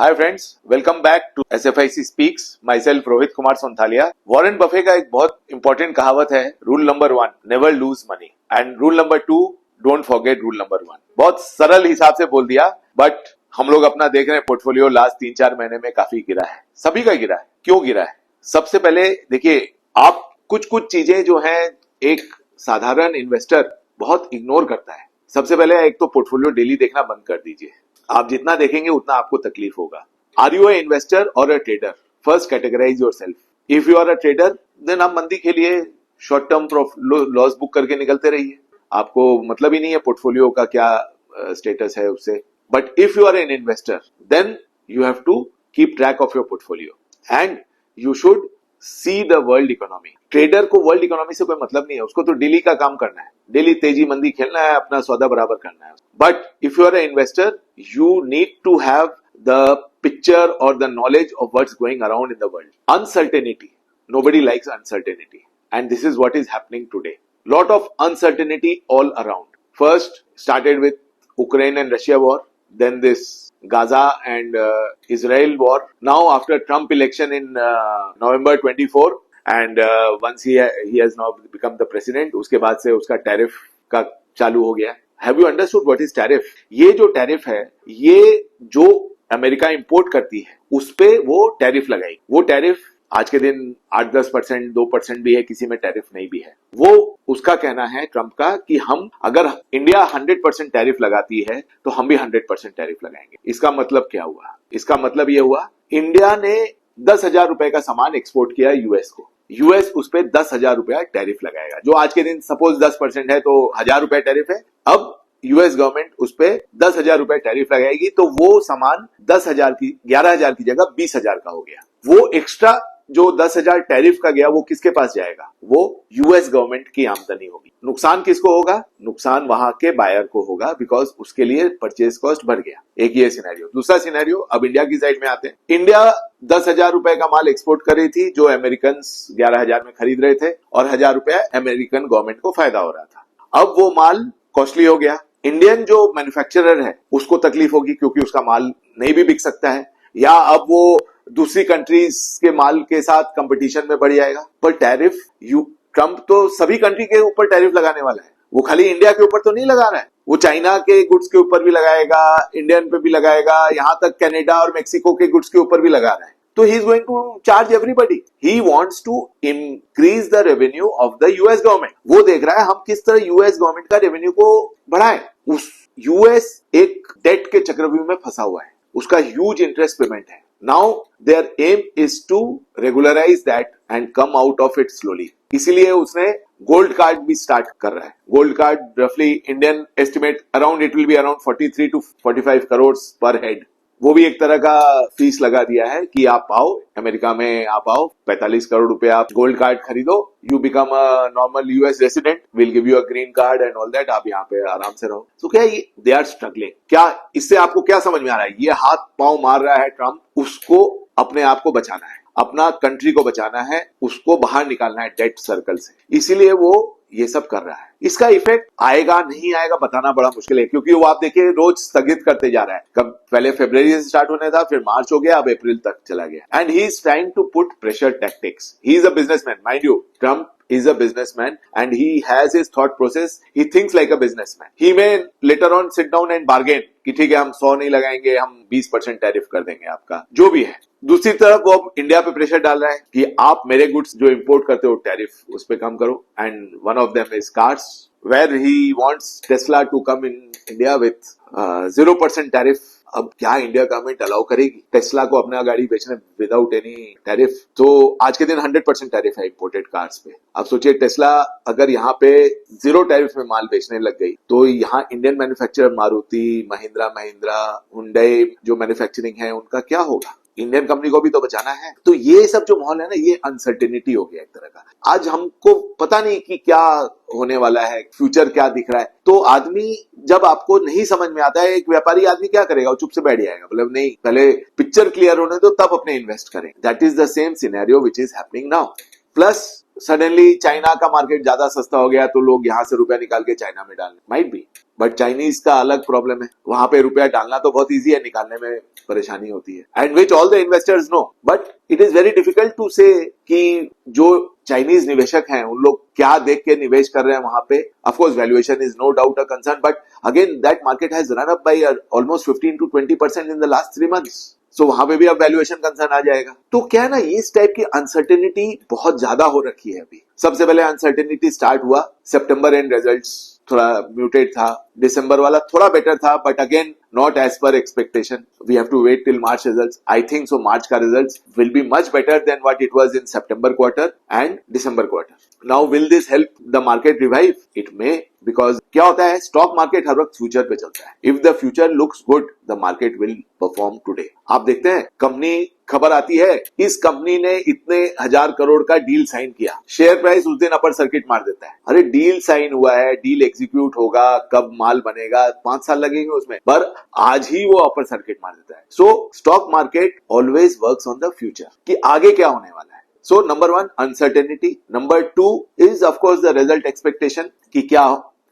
Hi friends, welcome back to SFIC speaks. Myself Rohit Kumar Sonthalia. Warren Buffett का एक बहुत important कहावत है, rule number 1 never lose money and rule number 2 don't forget rule number 1। बहुत सरल हिसाब से बोल दिया, बट हम लोग अपना देख रहे हैं पोर्टफोलियो लास्ट 3-4 महीने में काफी गिरा है। सभी का गिरा है। क्यों गिरा है? सबसे पहले देखिए, आप कुछ चीजें जो है एक साधारण इन्वेस्टर बहुत इग्नोर करता है। सबसे पहले एक तो पोर्टफोलियो डेली देखना बंद कर दीजिए। आप जितना देखेंगे उतना आपको तकलीफ होगा। आर यू ए इन्वेस्टर और a trader? First categorise yourself. If you are a trader then आप मंदी के लिए शॉर्ट टर्म लॉस बुक करके निकलते रहिए। आपको मतलब ही नहीं है पोर्टफोलियो का क्या स्टेटस है उससे। But if you are an investor then you have to keep track of your portfolio and you should see the world economy. Trader को वर्ल्ड इकोनॉमी से कोई मतलब नहीं है, उसको तो डेली का काम करना है, डेली तेजी मंदी खेलना है, अपना सौदा बराबर करना है। But if you are a investor you need to have the picture और the knowledge of what's going around in the world. Uncertainty, nobody likes uncertainty and this is what is happening today. Lot of uncertainty all around. First started with Ukraine and Russia war, then this Gaza and Israel war. Now after Trump election in November 24 and once he has now become the president, उसके बाद से उसका tariff का चालू हो गया। Have you understood what is tariff? ये जो टैरिफ है, ये जो अमेरिका इंपोर्ट करती है उस पे वो टैरिफ लगाई। वो टैरिफ आज के दिन 8-10%, 2% भी है, किसी में टैरिफ नहीं भी है। वो उसका कहना है ट्रंप का कि हम अगर इंडिया 100% टैरिफ लगाती है तो हम भी 100% टैरिफ लगाएंगे। इसका मतलब क्या हुआ? इसका मतलब ये हुआ, इंडिया ने 10,000 रुपए का सामान एक्सपोर्ट किया यूएस को, यूएस उस पर 10,000 रुपया टैरिफ लगाएगा। जो आज के दिन सपोज 10% है तो 1,000 रुपए टैरिफ है। अब यूएस गवर्नमेंट उस पर 10,000 रुपए टैरिफ लगाएगी तो वो सामान 10,000 की 11,000 की जगह 20,000 का हो गया। वो एक्स्ट्रा जो 10,000 टैरिफ का गया वो किसके पास जाएगा? वो यूएस गवर्नमेंट की आमदनी होगी। नुकसान किसको होगा? नुकसान वहां के बायर को होगा, बिकॉज उसके लिए परचेज कॉस्ट बढ़ गया। एक ये सिनेरियो। दूसरा सिनेरियो, अब इंडिया की साइड में आते हैं। इंडिया 10,000 रुपए का माल एक्सपोर्ट कर रही थी जो अमेरिकन 11,000 में खरीद रहे थे और 1,000 रुपया अमेरिकन गवर्नमेंट को फायदा हो रहा था। अब वो माल कॉस्टली हो गया। इंडियन जो मैन्युफैक्चरर है उसको तकलीफ होगी क्योंकि उसका माल नहीं भी बिक सकता है, या अब वो दूसरी कंट्रीज के माल के साथ कंपटीशन में बढ़ जाएगा। पर टैरिफ ट्रंप तो सभी कंट्री के ऊपर टैरिफ लगाने वाला है। वो खाली इंडिया के ऊपर तो नहीं लगा रहा है, वो चाइना के गुड्स के ऊपर भी लगाएगा, इंडियन पे भी लगाएगा, यहां तक कनाडा और मेक्सिको के गुड्स के ऊपर भी लगा रहा है। तो he is going to charge everybody. He wants to increase the revenue of the US government. वो देख रहा है हम किस तरह यूएस गवर्नमेंट का रेवेन्यू को बढ़ाएं। उस यूएस एक डेट के चक्रव्यूह में फंसा हुआ है, उसका ह्यूज इंटरेस्ट पेमेंट है। Now their aim is to regularize that and come out of it slowly. इसीलिए उसने गोल्ड कार्ड भी स्टार्ट कर रहा है। गोल्ड कार्ड रफली Indian estimate around it will be around 43 to 45 crore पर हेड। वो भी एक तरह का फीस लगा दिया है कि आप आओ अमेरिका में, आप आओ 45 करोड़ रुपया आप गोल्ड कार्ड खरीदो, you become a normal US resident, will give you a green card and all that, आप यहाँ पे आराम से रहो। तो क्या ये दे आर स्ट्रगलिंग? क्या इससे आपको क्या समझ में आ रहा है? ये हाथ पांव मार रहा है ट्रंप, उसको अपने आप को बचाना है, अपना कंट्री को बचाना है, उसको बाहर निकालना है डेट सर्कल से। इसीलिए वो ये सब कर रहा है। इसका इफेक्ट आएगा नहीं आएगा बताना बड़ा मुश्किल है, क्योंकि वो आप देखिए रोज स्थगित करते जा रहा है। कब पहले फरवरी से स्टार्ट होने था, फिर मार्च हो गया, अब अप्रैल तक चला गया। And he is trying to put pressure tactics. He is a businessman, mind you, Trump is a businessman and he has his thought process. He thinks like a businessman. He may later on sit down and bargain कि ठीक है हम 100 नहीं लगाएंगे, हम 20% tariff कर देंगे आपका, जो भी है। दूसरी तरफ वो इंडिया पे प्रेशर डाल रहा है कि आप मेरे गुड्स जो इंपोर्ट करते हो टैरिफ उस पे कम करो। And one of them is cars, where he wants Tesla to come in India with 0% tariff. अब क्या इंडिया गवर्नमेंट अलाउ करेगी टेस्ला को अपना गाड़ी बेचने विदाउट एनी टैरिफ? तो आज के दिन 100% टैरिफ है इंपोर्टेड कार्स पे। अब सोचिए टेस्ला अगर यहाँ पे 0 टैरिफ में माल बेचने लग गई तो यहाँ Indian manufacturer Maruti, Mahindra, Hyundai जो मैन्युफैक्चरिंग है उनका क्या होगा? इंडियन कंपनी को भी तो बचाना है। तो ये सब जो माहौल है ना, ये अनसर्टेनिटी हो गया एक तरह का। आज हमको पता नहीं कि क्या होने वाला है, फ्यूचर क्या दिख रहा है। तो आदमी जब आपको नहीं समझ में आता है, एक व्यापारी आदमी क्या करेगा? वो चुप से बैठ जाएगा, मतलब नहीं पहले पिक्चर क्लियर होने दो तब अपने इन्वेस्ट करें। That is the same scenario which is happening now. Plus suddenly China का मार्केट ज्यादा सस्ता हो गया तो लोग यहां से रुपया निकाल के चाइना में डालने, माइट बी। बट चाइनीज का अलग प्रॉब्लम है, वहां पे रुपया डालना तो बहुत इजी है, निकालने में परेशानी होती है, and which all the investors know, but it is very difficult to say कि जो चाइनीज निवेशक हैं उन लोग क्या देख के निवेश कर रहे हैं वहां पे. Of course valuation is no doubt a concern, but again that market has run up by almost 15 to 20% in the last 3 months. So वहां पे भी अब वैल्यूएशन कंसर्न आ जाएगा. तो क्या है ना, इस टाइप की अनसर्टेनिटी बहुत ज्यादा हो रखी है अभी. सबसे पहले अनसर्टेनिटी स्टार्ट हुआ सितंबर एंड रिजल्ट्स थोड़ा म्यूटेड था, दिसंबर वाला थोड़ा बेटर था, but again not as per expectation. We have to wait till March results. I think so March का results will be much better than what it was in सितंबर quarter end दिसंबर quarter. Now will this help the market revive? It may, because क्या होता है, stock market हर वक्त future पे चलता है. If the future looks good the market will perform today. आप देखते हैं कंपनी, खबर आती है इस कंपनी ने इतने 1000 करोड़ का डील साइन किया, शेयर प्राइस उस दिन अपर सर्किट मार देता है. अरे डील साइन हुआ है, डील एग्जीक्यूट होगा, कब माल बनेगा, 5 साल लगेंगे उसमें, पर आज ही वो अपर सर्किट मार देता है. सो stock market always works on the future कि आगे क्या होने वाला है. So number 1 uncertainty, number 2 is of course the result expectation कि क्या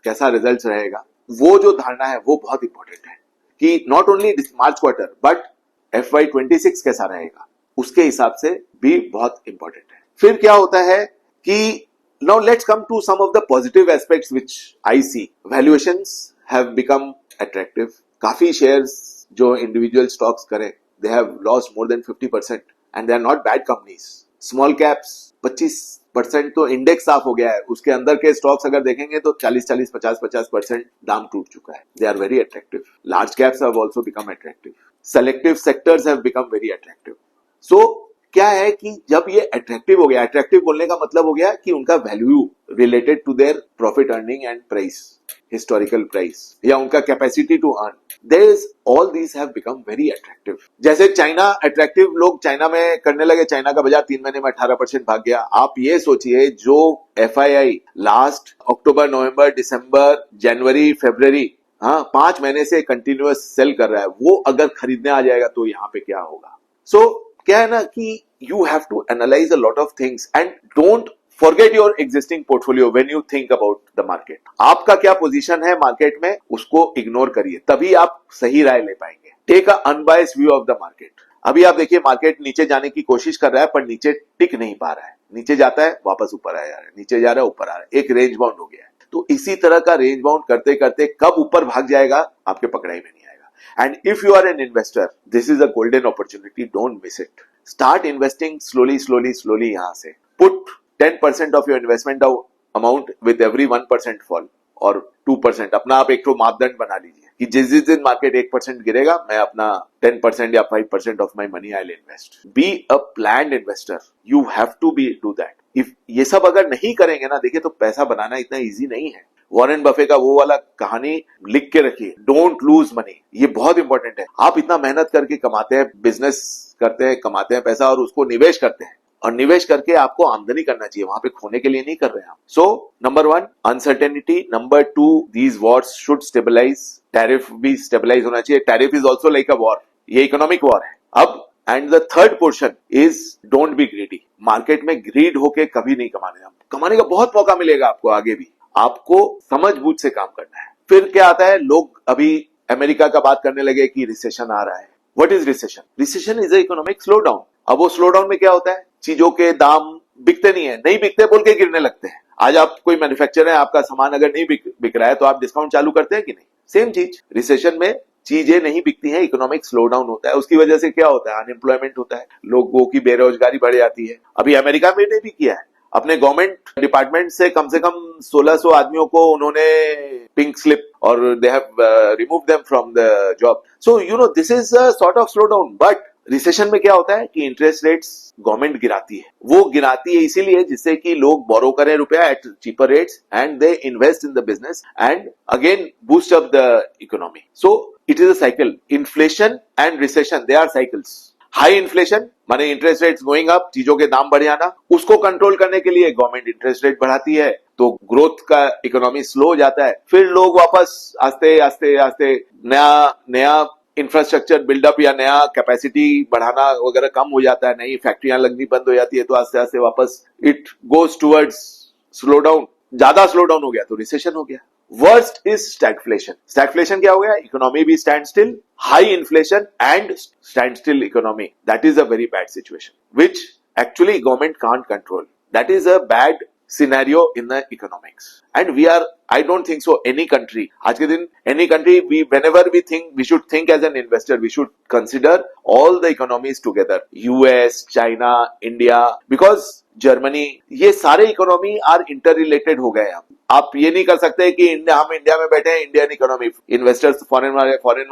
कैसा रिजल्ट रहेगा. वो जो धारणा है वो बहुत इंपॉर्टेंट है कि not only March quarter but FY26 कैसा रहेगा, उसके हिसाब से भी बहुत इंपॉर्टेंट है. फिर क्या होता है कि now let's come to some of the positive aspects which I see. Valuations have become attractive. काफी शेयर्स जो इंडिविजुअल स्टॉक्स करें they have lost more than 50% and they are not bad companies. Small caps 25% तो index साफ हो गया है, उसके अंदर के स्टॉक्स अगर देखेंगे तो 40-40, 50-50% दाम टूट चुका है. They are very attractive. Large caps have also become attractive. Selective sectors have become very attractive. So क्या है कि जब ये अट्रैक्टिव हो गया, अट्रैक्टिव बोलने का मतलब हो गया कि उनका value related to their profit earning and price, historical price या उनका capacity to earn, there all these have become very attractive. जैसे चाइना अट्रैक्टिव, लोग चाइना में करने लगे, चाइना का बाजार 3 महीने में 18% भाग गया. आप ये सोचिए जो FII लास्ट अक्टूबर, नवंबर, दिसंबर, जनवरी, फरवरी, हाँ 5 महीने से कंटिन्यूअस सेल कर रहा है, वो अगर खरीदने आ जाएगा तो यहाँ पे क्या होगा. सो क्या है ना कि you have to analyse a lot of things and don't forget your existing portfolio when you think about the market. आपका क्या पोजीशन है मार्केट में उसको इग्नोर करिए, तभी आप सही राय ले पाएंगे. Take a unbiased view of the market. अभी आप देखिए मार्केट नीचे जाने की कोशिश कर रहा है पर नीचे टिक नहीं पा रहा है. नीचे जाता है वापस ऊपर आ जा रहा है, नीचे जा रहा है ऊपर आ रहा है, एक रेंज बाउंड हो गया है. तो इसी तरह का रेंज बाउंड करते करते कब ऊपर भाग जाएगा आपके पकड़ाई में नहीं आएगा. And if you are an investor, this is a golden opportunity, don't miss it. Start investing slowly यहाँ से. Put 10% of your investment amount with every 1% fall और 2%. अपना आप एक तो मापदंड बना लीजिए कि जिस दिन मार्केट 1% गिरेगा मैं अपना 10% या 5% of my money I will invest. Be a planned investor. You have to be do that. If ये सब अगर नहीं करेंगे ना, देखिए तो पैसा बनाना इतना इजी नहीं है. वॉरेन बफे का वो वाला कहानी लिख के रखिए, डोंट लूज मनी. ये बहुत इंपॉर्टेंट है. आप इतना मेहनत करके कमाते हैं, बिजनेस करते हैं, कमाते हैं पैसा और उसको निवेश करते हैं, और निवेश करके आपको आमदनी करना चाहिए, वहां पे खोने के लिए नहीं कर रहे हैं आप. So number 1 uncertainty, number 2 these wars should stabilise. Tariff भी स्टेबलाइज होना चाहिए. Tariff is also like a war, ये इकोनॉमिक वॉर है अब. And the third portion is don't be greedy. Market में ग्रीड होके कभी नहीं कमाने का बहुत मौका मिलेगा आपको आगे भी. आपको समझ बूझ से काम करना है. फिर क्या आता है, लोग अभी अमेरिका का बात करने लगे कि रिसेशन आ रहा है. What is recession? Recession is a economic slow down. अब वो स्लो डाउन में क्या होता है, चीजों के दाम बिकते नहीं है, नहीं बिकते बोल के गिरने लगते हैं. आज आप कोई मैन्युफैक्चरर है, आपका सामान अगर नहीं बिक रहा है तो आप डिस्काउंट चालू करते हैं कि नहीं. सेम चीज रिसेशन में चीजें नहीं बिकती हैं, इकोनॉमिक स्लो डाउन होता है. उसकी वजह से क्या होता है, अनएम्प्लॉयमेंट होता है, लोगों की बेरोजगारी बढ़ जाती है. अभी अमेरिका में ने भी किया है, अपने गवर्नमेंट डिपार्टमेंट से कम 1600 आदमियों को उन्होंने पिंक स्लिप और they have remove them from the job. So you know this is a sort of slow down. But recession में क्या होता है कि इंटरेस्ट रेट्स गवर्नमेंट गिराती है. वो गिराती है इसीलिए जिससे कि लोग बोरो करें रुपया at cheaper rates and they invest in the business and again boost up the economy. So it is a cycle. Inflation and recession they are cycles. High inflation माने इंटरेस्ट रेट्स गोइंग अप, चीजों के दाम बढ़ जाना, उसको control करने के लिए गवर्नमेंट इंटरेस्ट रेट बढ़ाती है तो ग्रोथ का इकोनॉमी स्लो हो जाता है. फिर लोग वापस आस्ते आस्ते आस्ते नया इंफ्रास्ट्रक्चर बिल्डअप या नया कैपेसिटी बढ़ाना वगैरह कम हो जाता है, नई फैक्ट्रियां लगनी बंद हो जाती है, तो आस्ते आस्ते वापस it goes towards slow down. ज्यादा स्लो डाउन हो गया तो रिसेशन हो गया. Worst is stagflation. स्टैगफ्लेशन क्या हो गया? इकोनॉमी भी stand still, high inflation and stand still economy. That is a very bad situation which actually government can't control. That is a bad scenario in the economics. And we are, I don't think so, any country, आज के दिन, any country, whenever we think, we should think as an investor, we should consider all the economies together. US, China, India, because Germany, ये सारे economy are interrelated हो गए. आप ये नहीं कर सकते कि हम इंडिया में बैठे हैं, इंडियन इकोनॉमी, इन्वेस्टर्स फॉरेन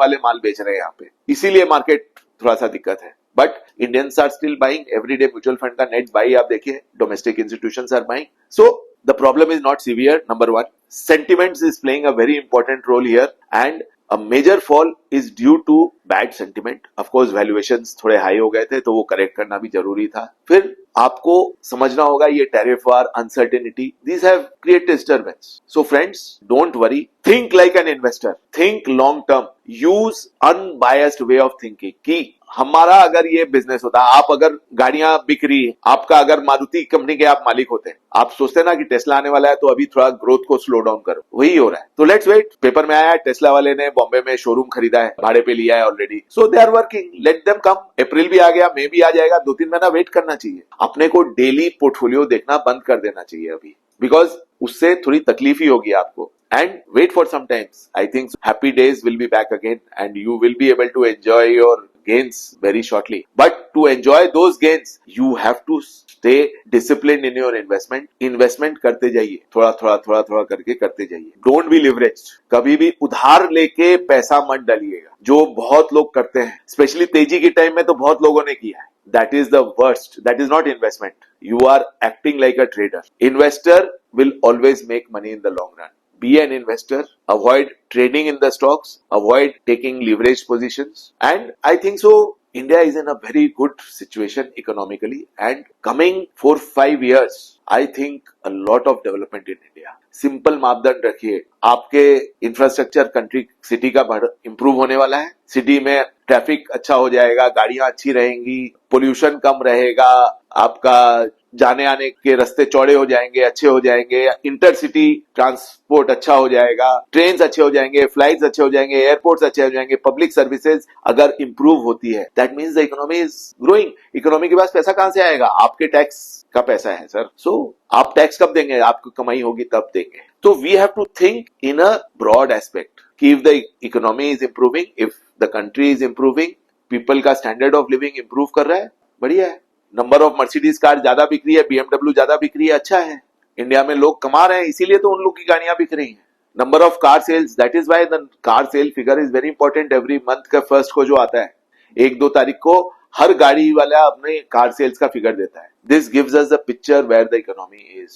वाले माल बेच रहे हैं यहाँ पे, इसीलिए मार्केट थोड़ा सा दिक्कत है. But Indians are still buying. Everyday mutual fund का नेट बाई आप देखिए, domestic institutions are buying. So the problem is not severe. Number one, sentiments is playing a very important role here, and a major fall is due to bad sentiment. Of course valuations थोड़े high हो गए थे तो वो correct करना भी जरूरी था. फिर आपको समझना होगा ये tariff war, uncertainty, these have created disturbance. So friends, don't worry, think like an investor, think long term, use unbiased way of thinking. कि हमारा अगर ये बिजनेस होता, आप अगर गाड़ियां बिक रही है, आपका अगर मारुति कंपनी के आप मालिक होते हैं, आप सोचते ना कि टेस्ला आने वाला है तो अभी थोड़ा ग्रोथ को स्लो डाउन करो. वही हो रहा है. तो लेट्स वेट. पेपर में आया है टेस्ला वाले ने बॉम्बे में शोरूम खरीदा है, भाड़े पे लिया है already. So they are working, let them come. अप्रैल भी आ गया, मई भी आ जाएगा, 2-3 महीना वेट करना चाहिए. अपने को डेली पोर्टफोलियो देखना बंद कर देना चाहिए अभी, बिकॉज उससे थोड़ी तकलीफ ही होगी आपको. And wait for some times. I think happy days will be back again and you will be able to enjoy your gains very shortly. But to enjoy those gains, you have to stay disciplined in your investment. Investment करते जाइए, थोड़ा करके करते जाइए. Don't be leveraged. कभी भी उधार लेके पैसा मत डालिएगा, जो बहुत लोग करते हैं. स्पेशली तेजी के टाइम में तो बहुत लोगों ने किया है. That is the worst. That is not investment. You are acting like a trader. Investor will always make money in the long run. Be an investor, avoid trading in the stocks, avoid taking leveraged positions. And I think so, India is in a very good situation economically, and coming 4-5 years, I think a lot of development in India. Simple मापदंड रखिए, आपके infrastructure country city का improve होने वाला है. City में traffic अच्छा हो जाएगा, गाड़ियां अच्छी रहेंगी, पोल्यूशन कम रहेगा, आपका जाने आने के रास्ते चौड़े हो जाएंगे, अच्छे हो जाएंगे, इंटरसिटी ट्रांसपोर्ट अच्छा हो जाएगा, ट्रेन्स अच्छे हो जाएंगे, फ्लाइट्स अच्छे हो जाएंगे, एयरपोर्ट्स अच्छे हो जाएंगे, पब्लिक सर्विसेज अगर इंप्रूव होती है, that means the economy is growing. Economy के पास पैसा कहां से आएगा? आपके टैक्स का पैसा है सर. सो आप टैक्स कब देंगे? आपको कमाई होगी तब देंगे. तो we have to think in a broad aspect कि if the economy is improving, if the country is improving, people का स्टैंडर्ड ऑफ लिविंग इंप्रूव कर रहा है, बढ़िया है. नंबर ऑफ मर्सिडीज कार ज्यादा बिक रही है, BMW ज्यादा बिक रही है, अच्छा है. इंडिया में लोग कमा रहे हैं, इसीलिए तो उन लोग की गाड़ियां बिक रही हैं. Number of car sales, that is why the car sale figure is very important. Every month का फर्स्ट को जो आता है, 1-2 तारीख को हर गाड़ी वाला अपने कार सेल्स का फिगर देता है. This gives us the picture where the economy is.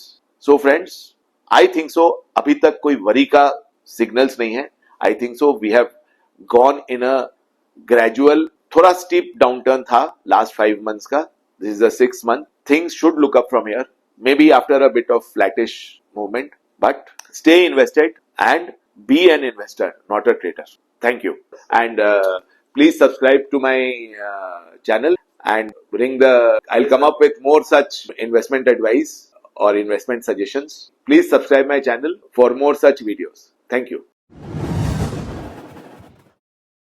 So friends, I think so अभी तक कोई वरी का सिग्नल्स नहीं है. I think so we have gone in a gradual, थोड़ा स्टीप डाउनटर्न था लास्ट 5 months का. This is the 6th month. Things should look up from here. Maybe after a bit of flattish movement, but stay invested and be an investor, not a trader. Thank you. And please subscribe to my channel and I'll come up with more such investment advice or investment suggestions. Please subscribe my channel for more such videos. Thank you.